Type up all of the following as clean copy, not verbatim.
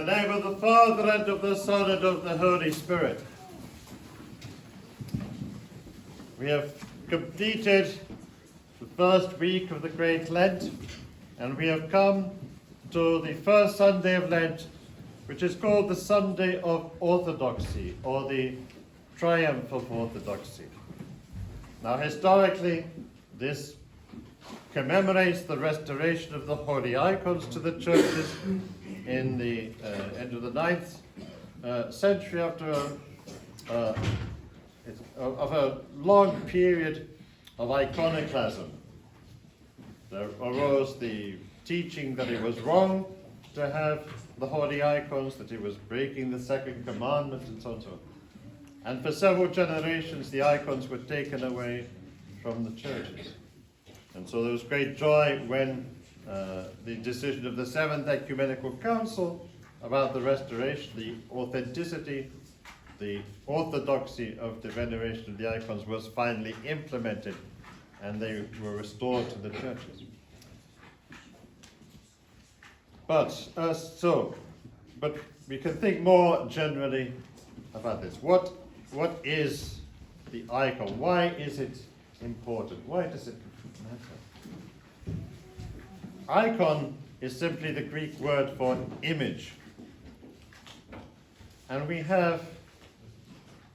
the name of the Father, and of the Son, and of the Holy Spirit. We have completed the first week of the Great Lent, and we have come to the first Sunday of Lent, which is called the Sunday of Orthodoxy, or the Triumph of Orthodoxy. Now, historically, this commemorates the restoration of the holy icons to the churches in the end of the 9th century, after of a long period of iconoclasm. There arose the teaching that it was wrong to have the holy icons, that it was breaking the second commandment, and so on and so on. And for several generations, the icons were taken away from the churches. And so there was great joy when the decision of the Seventh Ecumenical Council about the restoration, the authenticity, the orthodoxy of the veneration of the icons was finally implemented, and they were restored to the churches. But we can think more generally about this. What is the icon? Why is it important? Why does it matter? Icon is simply the Greek word for image. And we have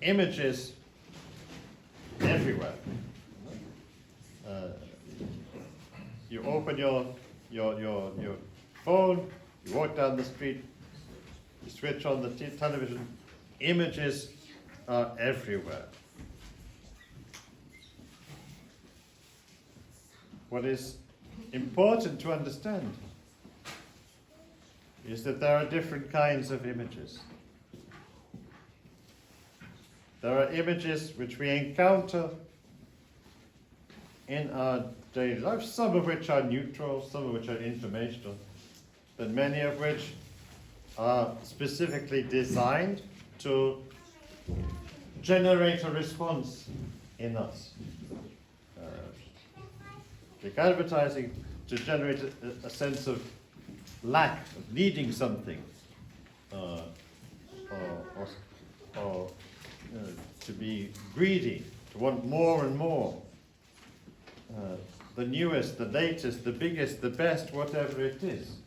images everywhere. You open your phone, you walk down the street, you switch on the television, images are everywhere. What is important to understand is that there are different kinds of images. There are images which we encounter in our daily life, some of which are neutral, some of which are informational, but many of which are specifically designed to generate a response in us. Like advertising to generate a sense of lack, of needing something, or to be greedy, to want more and more. The newest, the latest, the biggest, the best, whatever it is.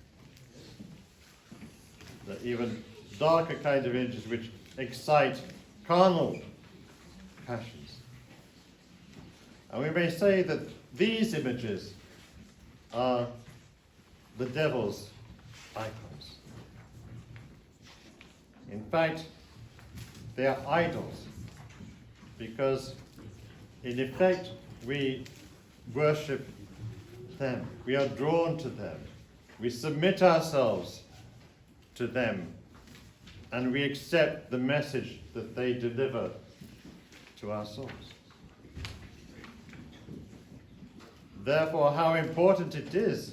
The even darker kind of images which excite carnal passions. And we may say that these images are the devil's icons. In fact, they are idols, because in effect we worship them. We are drawn to them. We submit ourselves to them, and we accept the message that they deliver to our souls. Therefore, how important it is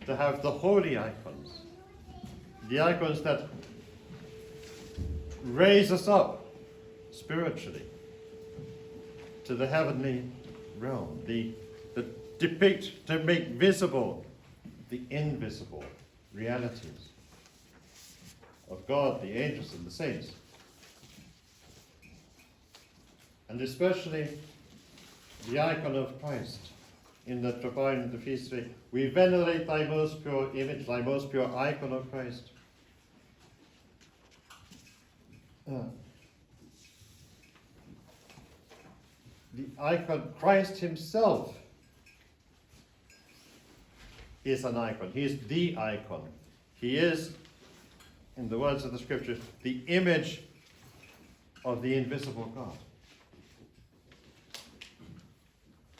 to have the holy icons, the icons that raise us up spiritually to the heavenly realm, that depict, to make visible the invisible realities of God, the angels, and the saints. And especially the icon of Christ. In the Tribune, the feast day, we venerate thy most pure image, thy most pure icon of Christ. The icon, Christ himself, is an icon. He is the icon. He is, in the words of the scriptures, the image of the invisible God.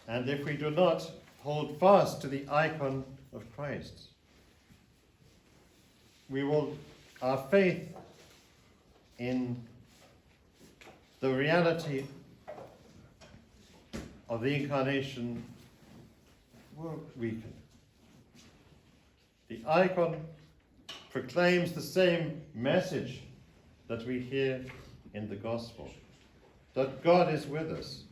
And if we do not hold fast to the icon of Christ, our faith in the reality of the incarnation will weaken. The icon proclaims the same message that we hear in the gospel, that God is with us,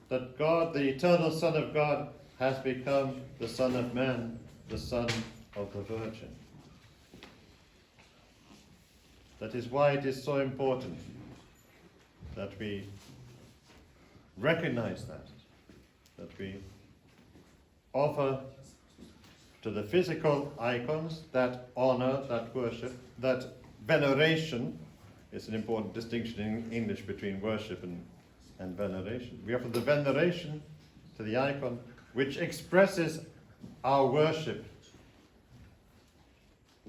that God, the eternal Son of God, has become the Son of Man, the Son of the Virgin. That is why it is so important that we recognize that we offer to the physical icons that honor, that worship, that veneration. It's an important distinction in English between worship and veneration. We offer the veneration to the icon, which expresses our worship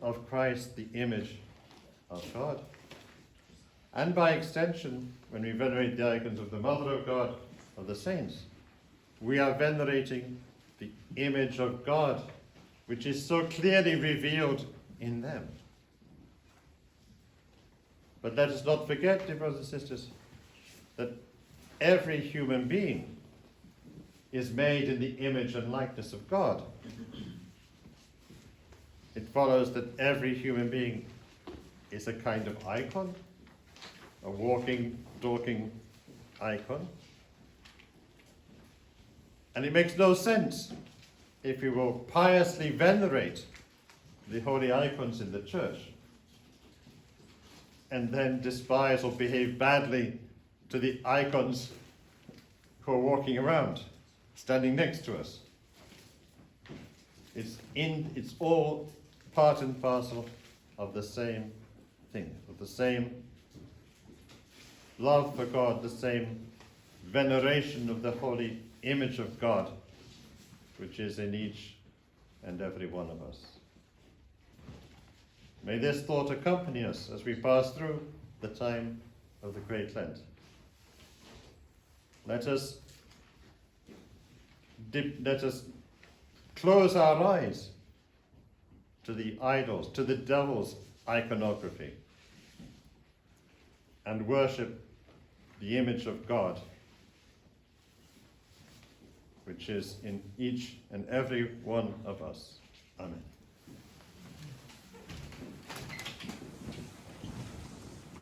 of Christ, the image of God. And by extension, when we venerate the icons of the Mother of God, of the saints, we are venerating the image of God, which is so clearly revealed in them. But let us not forget, dear brothers and sisters, that every human being is made in the image and likeness of God. It follows that every human being is a kind of icon, a walking, talking icon. And it makes no sense if we will piously venerate the holy icons in the church and then despise or behave badly to the icons who are walking around, standing next to us. It's all part and parcel of the same thing, of the same love for God, the same veneration of the holy image of God, which is in each and every one of us. May this thought accompany us as we pass through the time of the Great Lent. Let us close our eyes to the idols, to the devil's iconography, and worship the image of God, which is in each and every one of us.